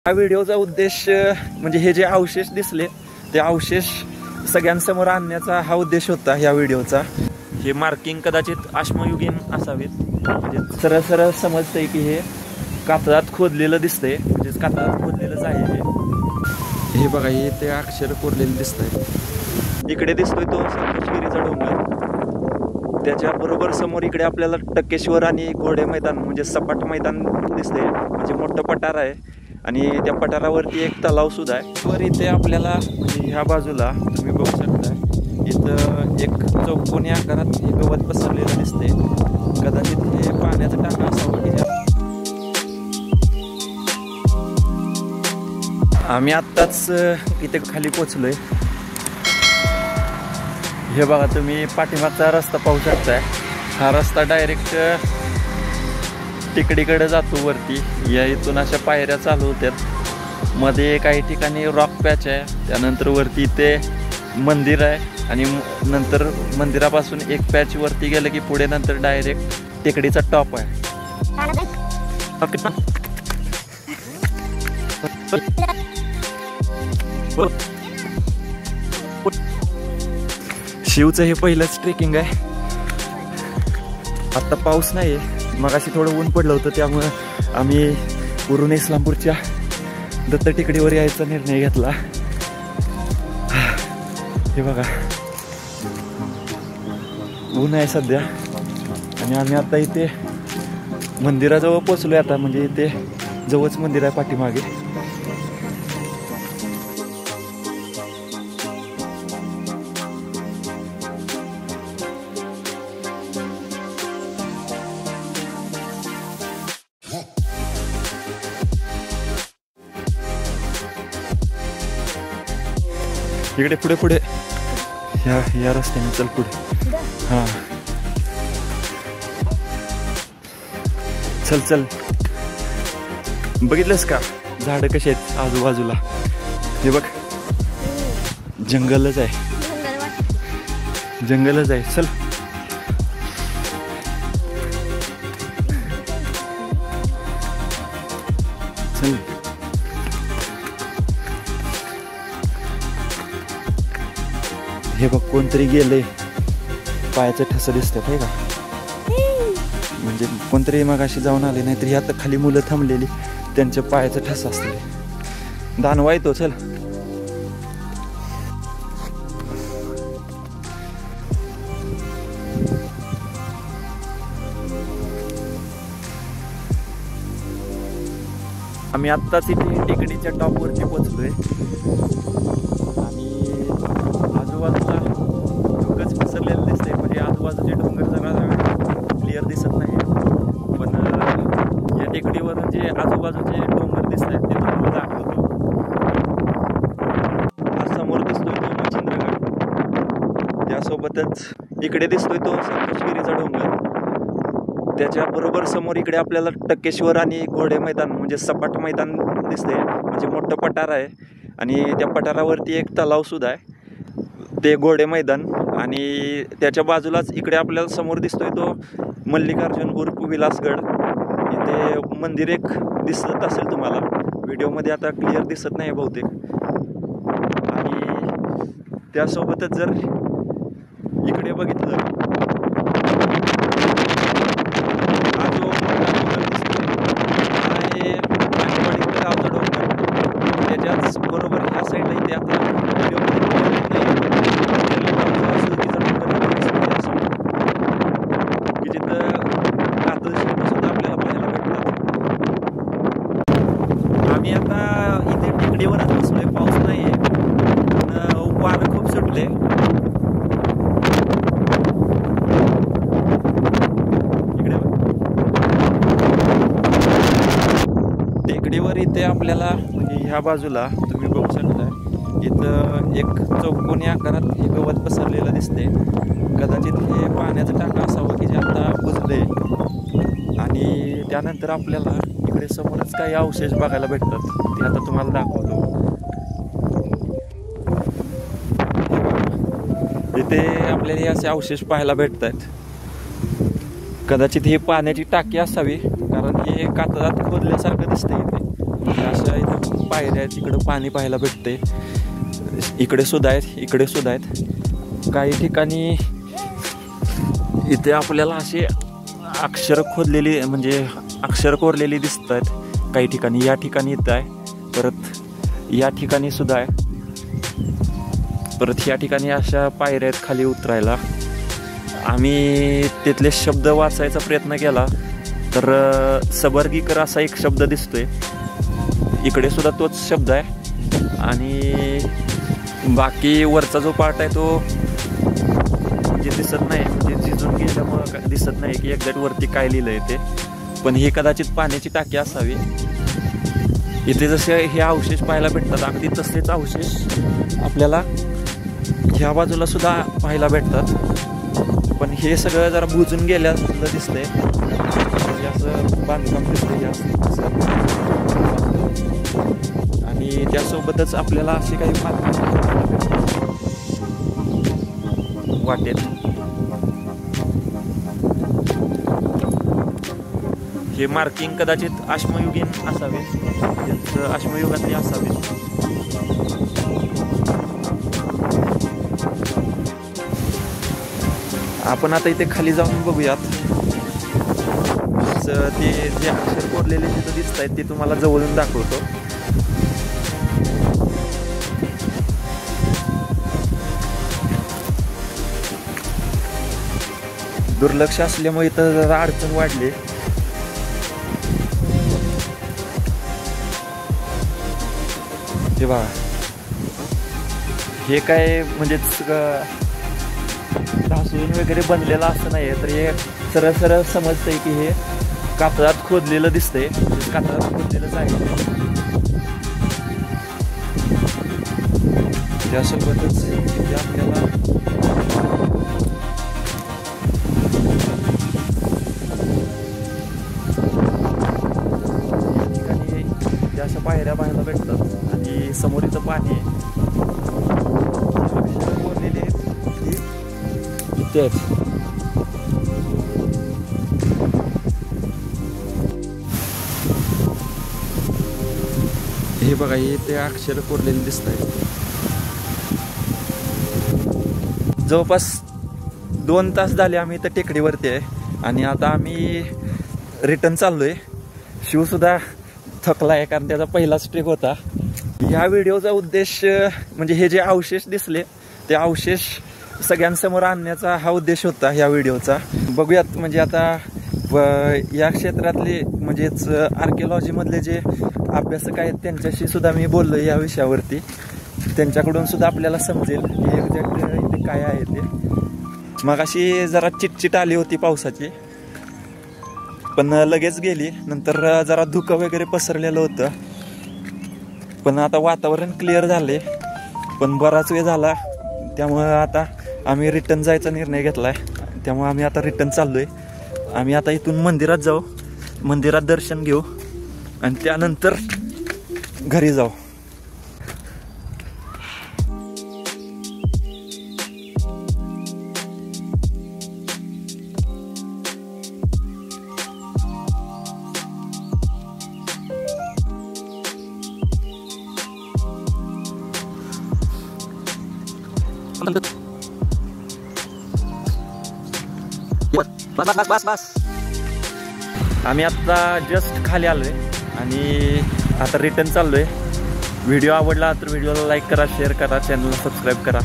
हा व्हिडिओचा उद्देश म्हणजे हे जे अवशेष दिसले ते अवशेष सगळ्यांसमोर आणण्याचा हा उद्देश होता ह्या व्हिडिओचा। हे मार्किंग कदाचित अश्मयुगीन असावेत, म्हणजे सरळ सरळ समजतंय की हे कातळात खोदलेलं दिसतंय, म्हणजे कातळात खोदलेलंच आहे हे बघा, हे ते अक्षर कोरलेलं दिसतंय। इकडे दिसतोय तो संतोषगिरीचा डोंगर, त्याच्या बरोबर समोर इकडे आपल्याला टक्केश्वर आणि घोडे मैदान म्हणजे सपाट मैदान दिसतंय, म्हणजे मोठं पठार आहे आणि त्या पठारावरती एक तलाव सुद्धा आहे। वर इथे आपल्याला म्हणजे ह्या बाजूला तुम्ही बघू शकता, इथं एक चौकोनी आकारात हे गवत पसरलेलं दिसते, कदाचित हे पाण्याचं टाकं असावं की आम्ही आत्ताच इथे खाली पोचलोय। हे बघा तुम्ही पाठीमागचा रस्ता पाहू शकताय, हा रस्ता डायरेक्ट टेकडीकडे जातो वरती। या इथून अशा पायऱ्या चालू होत्यात, मध्ये काही ठिकाणी रॉक पॅच आहे, त्यानंतर वरती इथे मंदिर आहे आणि नंतर मंदिरापासून एक पॅच वरती गेलं की पुढे नंतर डायरेक्ट टेकडीचा टॉप आहे। शिवचं हे पहिलंच ट्रेकिंग आहे। आता पाऊस नाही आहे, मगाशी थोडं ऊन पडलं होतं, त्यामुळे आम्ही वरून इस्लामपूरच्या दत्त टेकडीवर यायचा निर्णय घेतला। हे बघा ऊन आहे सध्या आणि आम्ही आता इथे मंदिराजवळ पोचलोय आता, म्हणजे इथे जवळच मंदिर आहे पाठीमागे। इकडे पुढे पुढे या रस्त्याने चल पुढे, हा चल चल। बघितलंस का झाडं कशी आहेत आजूबाजूला, हे बघ जंगलच आहे, जंगलच आहे। चल चल, हे बघ कोणतरी गेलंय, पायाचं ठसं दिसतात आहे का, म्हणजे कोणतरी मगाशी जाऊन आले, नाहीतर ह्या तर खाली मुलं थांबलेली त्यांच्या पायाचं ठसं असते। दानवा येतो चल। आम्ही आत्ताच इथे टेकडीच्या टॉपवरती पोहोचलोय आणि आजूबाजूला डोंगरच पसरलेलं दिसतंय, म्हणजे आजूबाजूचे डोंगर जरा क्लिअर दिसत नाही, पण या टेकडीवरून जे आजूबाजूचे डोंगर दिसत आहेत ते तुम्हाला दाखवतो। हा समोर दिसतोय तो मच्छिंद्रगड, त्यासोबतच इकडे दिसतोय तो संतोषगिरीचा डोंगर, त्याच्या बरोबर समोर इकडे आपल्याला टक्केश्वर आणि घोडे मैदान म्हणजे सपाट मैदान दिसते, म्हणजे मोठं पठार आहे आणि त्या पठारावरती एक तलाव सुद्धा आहे, ते घोडे मैदान। आणि त्याच्या बाजूलाच इकडे आपल्याला समोर दिसतोय तो मल्लिकार्जुन उर्फ विलासगड, इथे मंदिर एक दिसत असेल तुम्हाला व्हिडिओमध्ये, आता क्लिअर दिसत नाही बहुतेक। आणि त्यासोबतच जर इकडे बघितलं त्याच्याच बरोबर ह्या साईडला इथे आता की जिथं कातळ शिल्प सुद्धा आपल्याला पाहायला भेटतात। आम्ही आता इथे टेकडीवरच बसलोय, पाऊस नाहीये पण वारं खूप सुटले। टेकडीवर इथे आपल्याला म्हणजे ह्या बाजूला तुम्ही बघू शकता, इथं एक चौकोनी आकारात हे गवत पसरलेलं दिसते, कदाचित हे पाण्याचं टाकं असावं की जे आता बुजलंय। आणि त्यानंतर आपल्याला इकडे समोरच काही अवशेष बघायला भेटतात, ते आता तुम्हाला दाखवतो। इथे आपल्याला हे असे अवशेष पाहायला भेटत आहेत, कदाचित ही पाण्याची टाकी असावी, कारण हे कातळात खोदल्यासारखं दिसतंय इथे, अशा इथं पायऱ्या आहेत, इकडं पाणी पाहायला भेटते, इकडे सुद्धा आहेत, इकडे सुद्धा आहेत. काही ठिकाणी इथे आपल्याला असे अक्षर खोदलेली म्हणजे अक्षर कोरलेली दिसत आहेत. काही ठिकाणी या ठिकाणी इथं आहे, परत या ठिकाणी सुद्धा आहे, परत या ठिकाणी अशा पायऱ्या आहेत खाली उतरायला. आम्ही तिथले शब्द वाचायचा प्रयत्न केला तर सबर्गीकर असा एक शब्द दिसतोय. इकडे सुद्धा तोच शब्द आहे आणि बाकी वरचा जो पार्ट आहे तो म्हणजे दिसत नाही, म्हणजे झिजून गेल्यामुळं दिसत नाही की एक्झॅक्ट वरती काय लिहिलंय ते. पण ही कदाचित पाण्याची टाकी असावी. इथे जसे हे अवशेष पाहायला भेटतात अगदी तसेच अवशेष आपल्याला ह्या बाजूला सुद्धा पाहायला भेटतात. पण हे सगळं जरा बुजून गेल्याचं दिसतंय, म्हणजे असं बांधकाम दिसतंय असं. आणि त्यासोबतच आपल्याला असे काही वाटेत. हे मार्किंग कदाचित अश्मयुगीन असावे, अश्मयुगातले असावे. आपण आता इथे खाली जाऊन बघूयात. ते जे अक्षर कोरलेले तिथं दिसत आहेत ते तुम्हाला जवळून दाखवतो. दुर्लक्ष असल्यामुळे इथं जरा अडचण वाढली. हे बघा, हे काय म्हणजे ढासळून वगैरे बनलेलं असं नाही आहे, तर हे सरळ सरळ समजतंय की हे कातळात खोदलेलं दिसतंय, कातळात खोदलेलंच आहे. त्यासोबतच हे आपल्याला अशा पायऱ्या पाहायला भेटतात आणि समोर इथं पाणी आहे. इथे आहेत. हे बघा, हे ते अक्षर कोरलेले दिसत आहेत. जवळपास 2 तास झाले आम्ही इथं टेकडीवरती आहे आणि आता आम्ही रिटर्न चाललोय. शिवसुद्धा थकला आहे कारण त्याचा पहिलाच ट्रिप होता. या व्हिडिओचा उद्देश म्हणजे हे जे अवशेष दिसले ते अवशेष सगळ्यांसमोर आणण्याचा हा उद्देश होता ह्या व्हिडिओचा. बघूयात म्हणजे आता या क्षेत्रातले म्हणजेच आर्किओलॉजीमधले जे अभ्यासक आहेत त्यांच्याशी सुद्धा मी बोललो या विषयावरती. त्यांच्याकडून सुद्धा आपल्याला समजेल की एक्झॅक्ट इथे काय आहे ते. मगाशी जरा चिटचिट आली होती पावसाची, पण लगेच गेली. नंतर जरा धुकं वगैरे पसरलेलं होतं, पण आता वातावरण क्लिअर झाले. पण बराच वेळ झाला त्यामुळं आता आम्ही रिटर्न जायचा निर्णय घेतलाय. त्यामुळे आम्ही आता रिटर्न चाललोय. आम्ही आता इथून मंदिरात जाऊ, मंदिरात दर्शन घेऊ आणि त्यानंतर घरी जाऊ. बस आम्ही आता जस्ट खाली आलोय आणि आता रिटर्न चाललोय. व्हिडिओ आवडला तर व्हिडिओला लाईक करा, शेअर करा, चॅनलला सबस्क्राईब करा.